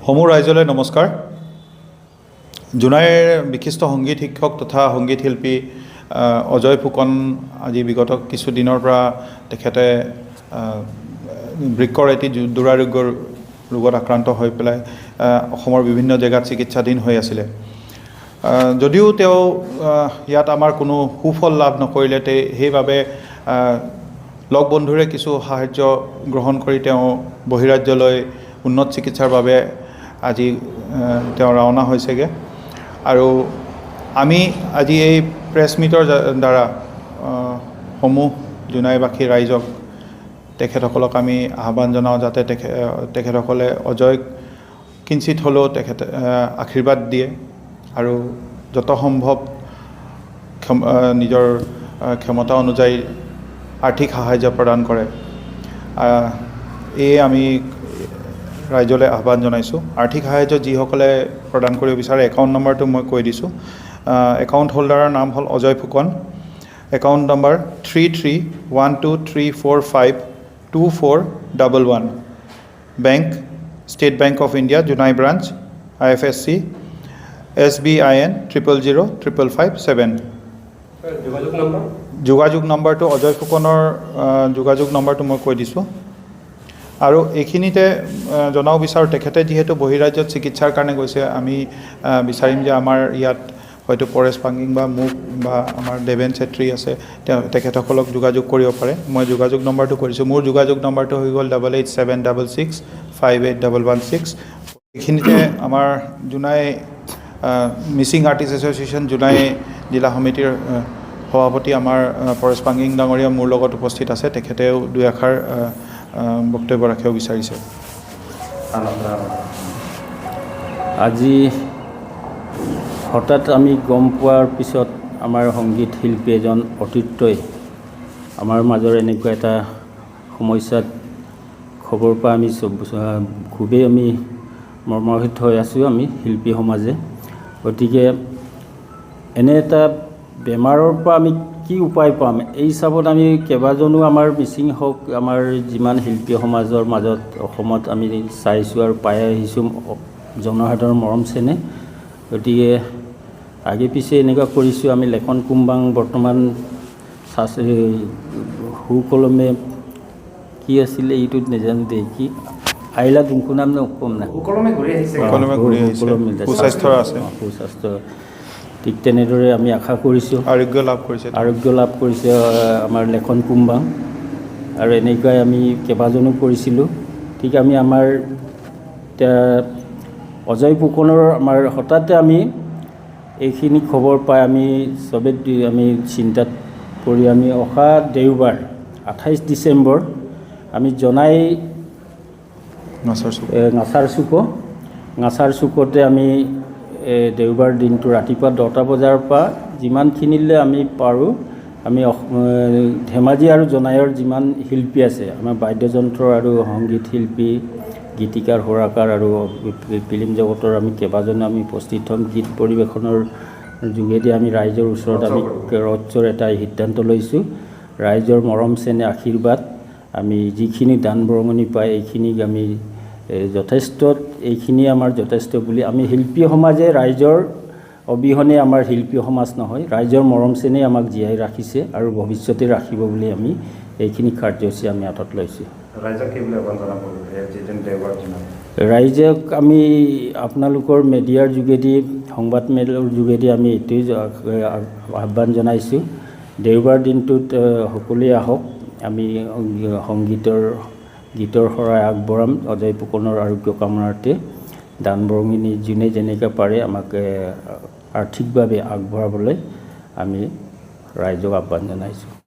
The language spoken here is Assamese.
সমূহ ৰাইজলৈ নমস্কাৰ। জোনাইৰ বিশিষ্ট সংগীত শিক্ষক তথা সংগীত শিল্পী অজয় ফুকন আজি বিগত কিছুদিনৰ পৰা তেখেতে বৃক্কৰ এটি দুৰাৰোগ্যৰ ৰোগত আক্ৰান্ত হৈ পেলাই অসমৰ বিভিন্ন জেগাত চিকিৎসাধীন হৈ আছিলে। যদিও তেওঁ ইয়াত আমাৰ কোনো সুফল লাভ নকৰিলে, সেইবাবে লগ বন্ধুৰে কিছু সাহায্য গ্ৰহণ কৰি তেওঁ বহিৰাজ্যলৈ উন্নত চিকিৎসাৰ বাবে আজি তেওঁ ৰাওনা হৈছেগৈ। আৰু আমি আজি এই প্ৰেছ মিটৰ দ্বাৰা সমূহ জোনাইবাসী ৰাইজক তেখেতসকলক আমি আহ্বান জনাওঁ যাতে তেখেতসকলে অজয়ক কিঞ্চিত হ'লেও তেখেতে আশীৰ্বাদ দিয়ে আৰু যত সম্ভৱ নিজৰ ক্ষমতা অনুযায়ী আৰ্থিক সাহায্য প্ৰদান কৰে। এয়ে আমি ৰাইজলৈ আহ্বান জনাইছোঁ। আৰ্থিক সাহায্য যিসকলে প্ৰদান কৰিব বিচাৰে একাউণ্ট নম্বৰটো মই কৈ দিছোঁ। একাউণ্ট হোল্ডাৰৰ নাম হ'ল Ajay Phukan. Account number 331234524111। Bank state bank of India Jonai branch IFSC SBIN 000557। যোগাযোগ নম্বৰটো অজয় ফুকনৰ যোগাযোগ নম্বৰটো মই কৈ দিছোঁ। আৰু এইখিনিতে জনাব বিচাৰোঁ, তেখেতে যিহেতু বহিৰাজ্যত চিকিৎসাৰ কাৰণে গৈছে, আমি বিচাৰিম যে আমাৰ ইয়াত হয়তো পৰেশ পাংগিং বা মোক বা আমাৰ দেৱেন চেত্ৰী আছে, তেখেতসকলক যোগাযোগ কৰিব পাৰে। মই যোগাযোগ নম্বৰটো কৰিছোঁ। মোৰ যোগাযোগ নম্বৰটো হৈ গ'ল 8876658116। এইখিনিতে আমাৰ জোনাই মিচিং আৰ্টিষ্ট এছ'চিয়েশ্যন জোনাই জিলা সমিতিৰ সভাপতি আমাৰ পৰেশ পাংগিং ডাঙৰীয়া মোৰ লগত উপস্থিত আছে। তেখেতেও দুই এষাৰ বক্তব্য ৰাখিব বিচাৰিছে। আজি হঠাৎ আমি গম পোৱাৰ পিছত আমাৰ সংগীত শিল্পী এজন অতীতই আমাৰ মাজৰ এনেকুৱা এটা সমস্যাত খবৰ পাই আমি খুবেই আমি মৰ্মাহত হৈ আছোঁ আমি শিল্পী সমাজে। গতিকে এনে এটা বেমাৰৰ পৰা আমি কি উপায় পাম, এই হিচাপত আমি কেইবাজনো আমাৰ মিচিং হওক আমাৰ যিমান শিল্পী সমাজৰ মাজত অসমত আমি চাইছোঁ আৰু পাই আহিছোঁ জনসাধাৰণৰ মৰম চেনেহ। গতিকে আগে পিছে এনেকুৱা কৰিছোঁ। আমি লেখন কুম্বাং বৰ্তমান সুকলমে কি আছিলে এইটোত নাজানো দেই, কি আইলা দুংকু নাম নকম না সুস্বাস্থ্য। ঠিক তেনেদৰে আমি আশা কৰিছোঁ আৰোগ্য লাভ কৰিছে আমাৰ লেখন কুম্বাং। আৰু এনেকুৱাই আমি কেইবাজনো কৰিছিলোঁ। ঠিক আমি আমাৰ অজয় ফুকনৰ আমাৰ হঠাতে আমি এইখিনি খবৰ পাই আমি চবে আমি চিন্তাত পৰি আমি অহা দেওবাৰ 28 ডিচেম্বৰ আমি জনাই নাচাৰ চুকতে আমি দেওবাৰ দিনটো ৰাতিপুৱা 10টা বজাৰ পৰা যিমানখিনিলৈ আমি পাৰোঁ আমি ধেমাজি আৰু জোনাইৰ যিমান শিল্পী আছে আমাৰ বাদ্যযন্ত্ৰ আৰু সংগীত শিল্পী গীতিকাৰ সুৰাকাৰ আৰু ফিল্ম জগতৰ আমি কেইবাজনো আমি উপস্থিত হ'ম। গীত পৰিৱেশনৰ যোগেদি আমি ৰাইজৰ ওচৰত আমি ৰজৰ এটা সিদ্ধান্ত লৈছোঁ। ৰাইজৰ মৰম চেনেহ আশীৰ্বাদ আমি যিখিনি দান বৰঙণি পায় এইখিনিক আমি যথেষ্ট, এইখিনি আমাৰ যথেষ্ট বুলি আমি শিল্পী সমাজে ৰাইজৰ অবিহনে আমাৰ শিল্পী সমাজ নহয়। ৰাইজৰ মৰম চেনেহ আমাক জীয়াই ৰাখিছে আৰু ভৱিষ্যতে ৰাখিব বুলি আমি এইখিনি কাৰ্যসূচী আমি হাতত লৈছোঁ। ৰাইজক আমি আপোনালোকৰ মিডিয়াৰ যোগেদি সংবাদ মেলৰ যোগেদি আমি এইটোৱে আহ্বান জনাইছোঁ, দেওবাৰ দিনটোত সকলোৱে আহক। আমি গীতৰ শৰাই আগবঢ়াম অজয় ফুকনৰ আৰোগ্য কামনাৰ্থে। দান বৰঙণি যোনে যেনেকৈ পাৰে আমাক আৰ্থিকভাৱে আগবঢ়াবলৈ আমি ৰাইজক আহ্বান জনাইছোঁ।